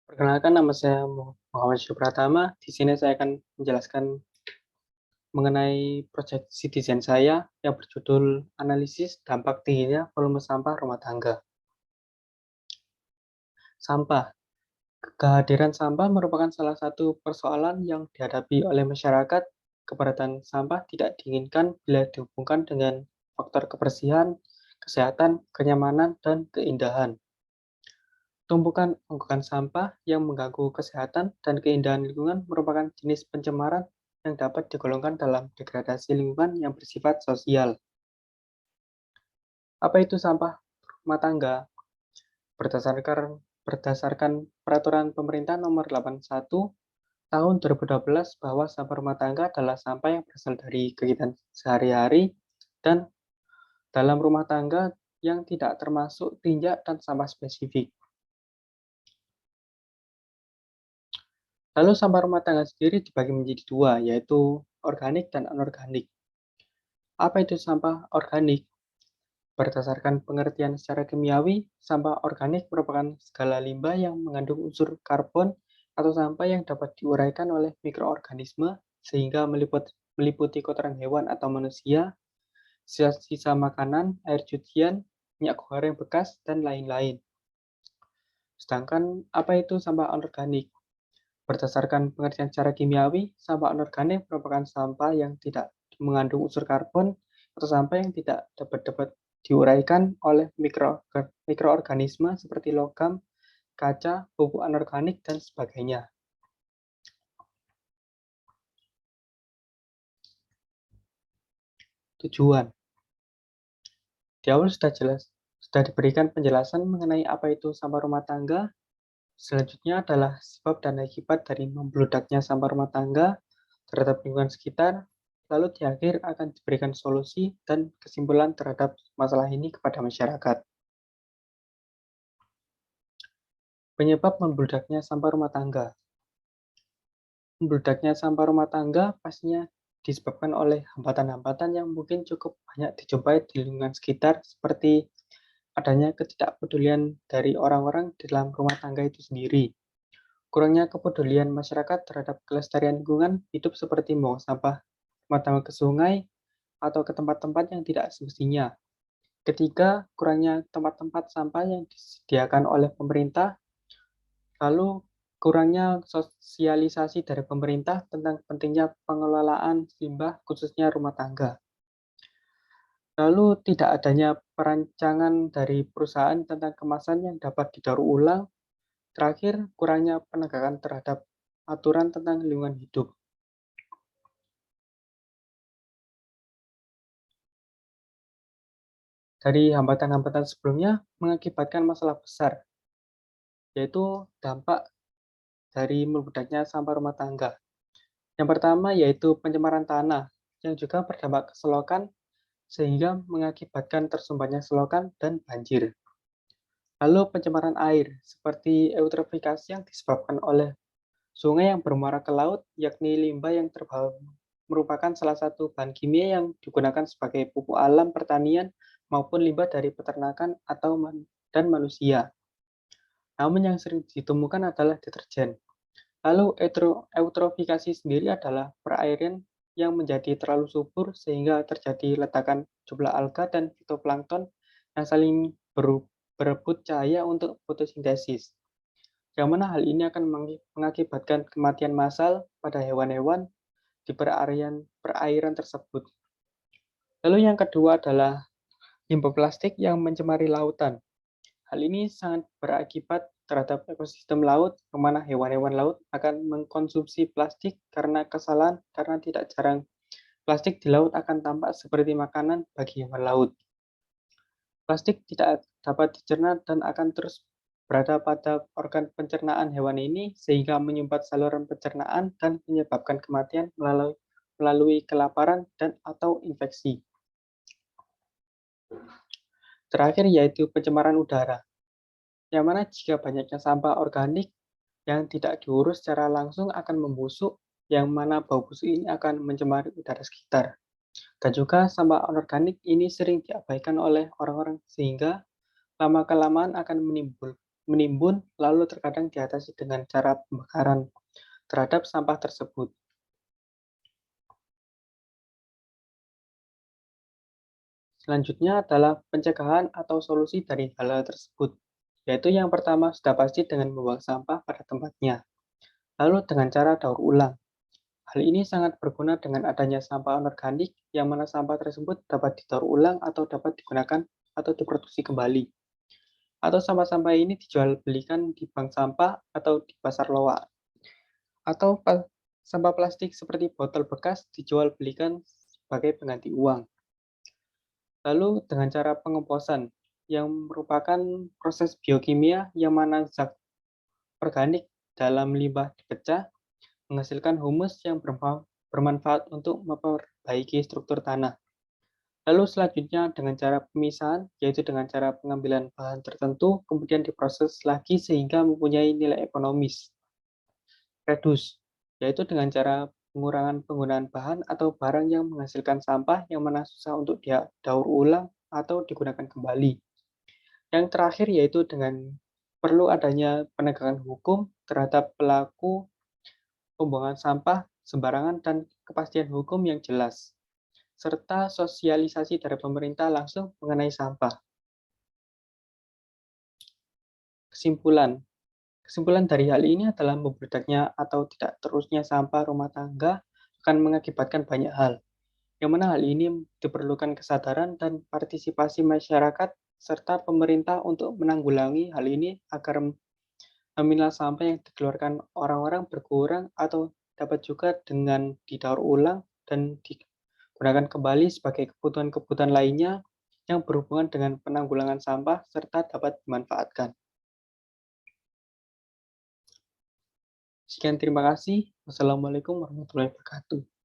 Perkenalkan, nama saya Muhammad Syukratama. Di sini saya akan menjelaskan mengenai proyek desain saya yang berjudul Analisis Dampak Tingginya Volume Sampah Rumah Tangga. Sampah. Kehadiran sampah merupakan salah satu persoalan yang dihadapi oleh masyarakat. Keberadaan sampah tidak diinginkan bila dihubungkan dengan faktor kebersihan, kesehatan, kenyamanan, dan keindahan. Tumpukan onggokan sampah yang mengganggu kesehatan dan keindahan lingkungan merupakan jenis pencemaran yang dapat digolongkan dalam degradasi lingkungan yang bersifat sosial. Apa itu sampah rumah tangga? Berdasarkan Peraturan Pemerintah Nomor 81 Tahun 2012 bahwa sampah rumah tangga adalah sampah yang berasal dari kegiatan sehari-hari dan dalam rumah tangga yang tidak termasuk tinja dan sampah spesifik. Lalu sampah rumah tangga sendiri dibagi menjadi dua, yaitu organik dan anorganik. Apa itu sampah organik? Berdasarkan pengertian secara kimiawi, sampah organik merupakan segala limbah yang mengandung unsur karbon atau sampah yang dapat diuraikan oleh mikroorganisme sehingga meliputi kotoran hewan atau manusia, sisa-sisa makanan, air cucian, minyak goreng bekas, dan lain-lain. Sedangkan apa itu sampah anorganik? Berdasarkan pengertian secara kimiawi, sampah anorganik merupakan sampah yang tidak mengandung unsur karbon atau sampah yang tidak dapat diuraikan oleh mikroorganisme seperti logam, kaca, pupuk anorganik, dan sebagainya. Tujuan. Di awal sudah diberikan penjelasan mengenai apa itu sampah rumah tangga. Selanjutnya adalah sebab dan akibat dari membludaknya sampah rumah tangga terhadap lingkungan sekitar, lalu di akhir akan diberikan solusi dan kesimpulan terhadap masalah ini kepada masyarakat. Penyebab membludaknya sampah rumah tangga. Membludaknya sampah rumah tangga pastinya disebabkan oleh hambatan-hambatan yang mungkin cukup banyak dijumpai di lingkungan sekitar, seperti adanya ketidakpedulian dari orang-orang di dalam rumah tangga itu sendiri. Kurangnya kepedulian masyarakat terhadap kelestarian lingkungan hidup seperti membuang sampah rumah tangga ke sungai atau ke tempat-tempat yang tidak semestinya. Ketiga, kurangnya tempat-tempat sampah yang disediakan oleh pemerintah. Lalu, kurangnya sosialisasi dari pemerintah tentang pentingnya pengelolaan limbah khususnya rumah tangga. Lalu, tidak adanya perancangan dari perusahaan tentang kemasan yang dapat didaur ulang. Terakhir, kurangnya penegakan terhadap aturan tentang lingkungan hidup. Dari hambatan-hambatan sebelumnya mengakibatkan masalah besar, yaitu dampak dari membludaknya sampah rumah tangga. Yang pertama yaitu pencemaran tanah, yang juga berdampak ke selokan sehingga mengakibatkan tersumbatnya selokan dan banjir. Lalu pencemaran air, seperti eutrofikasi yang disebabkan oleh sungai yang bermuara ke laut, yakni limbah yang terbawa merupakan salah satu bahan kimia yang digunakan sebagai pupuk alam pertanian maupun limbah dari peternakan dan manusia. Namun yang sering ditemukan adalah deterjen. Lalu eutrofikasi sendiri adalah perairan yang menjadi terlalu subur sehingga terjadi letakan jumlah alga dan fitoplankton yang saling berebut cahaya untuk fotosintesis. Yang mana hal ini akan mengakibatkan kematian massal pada hewan-hewan di perairan tersebut. Lalu yang kedua adalah limbah plastik yang mencemari lautan. Hal ini sangat berakibat terhadap ekosistem laut, di mana hewan-hewan laut akan mengkonsumsi plastik karena kesalahan, karena tidak jarang plastik di laut akan tampak seperti makanan bagi hewan laut. Plastik tidak dapat dicerna dan akan terus berada pada organ pencernaan hewan ini sehingga menyumbat saluran pencernaan dan menyebabkan kematian melalui kelaparan dan atau infeksi. Terakhir yaitu pencemaran udara, yang mana jika banyaknya sampah organik yang tidak diurus secara langsung akan membusuk, yang mana bau busuk ini akan mencemari udara sekitar. Dan juga sampah anorganik ini sering diabaikan oleh orang-orang sehingga lama-kelamaan akan menimbun, lalu terkadang diatasi dengan cara pembakaran terhadap sampah tersebut. Selanjutnya adalah pencegahan atau solusi dari hal-hal tersebut, yaitu yang pertama sudah pasti dengan membuang sampah pada tempatnya, lalu dengan cara daur ulang. Hal ini sangat berguna dengan adanya sampah anorganik yang mana sampah tersebut dapat didaur ulang atau dapat digunakan atau diproduksi kembali. Atau sampah-sampah ini dijual belikan di bank sampah atau di pasar loak. Atau sampah plastik seperti botol bekas dijual belikan sebagai pengganti uang. Lalu dengan cara pengemposan yang merupakan proses biokimia yang mana zat organik dalam limbah dipecah menghasilkan humus yang bermanfaat untuk memperbaiki struktur tanah. Lalu selanjutnya dengan cara pemisahan, yaitu dengan cara pengambilan bahan tertentu, kemudian diproses lagi sehingga mempunyai nilai ekonomis. Reduce, yaitu dengan cara pengurangan penggunaan bahan atau barang yang menghasilkan sampah yang mana susah untuk dia daur ulang atau digunakan kembali. Yang terakhir yaitu dengan perlu adanya penegakan hukum terhadap pelaku pembuangan sampah sembarangan dan kepastian hukum yang jelas, serta sosialisasi dari pemerintah langsung mengenai sampah. Kesimpulan, Kesimpulan dari hal ini adalah membeledaknya atau tidak terusnya sampah rumah tangga akan mengakibatkan banyak hal, yang mana hal ini diperlukan kesadaran dan partisipasi masyarakat serta pemerintah untuk menanggulangi hal ini agar nominal sampah yang dikeluarkan orang-orang berkurang atau dapat juga dengan didaur ulang dan digunakan kembali sebagai kebutuhan-kebutuhan lainnya yang berhubungan dengan penanggulangan sampah serta dapat dimanfaatkan. Sekian terima kasih. Wassalamualaikum warahmatullahi wabarakatuh.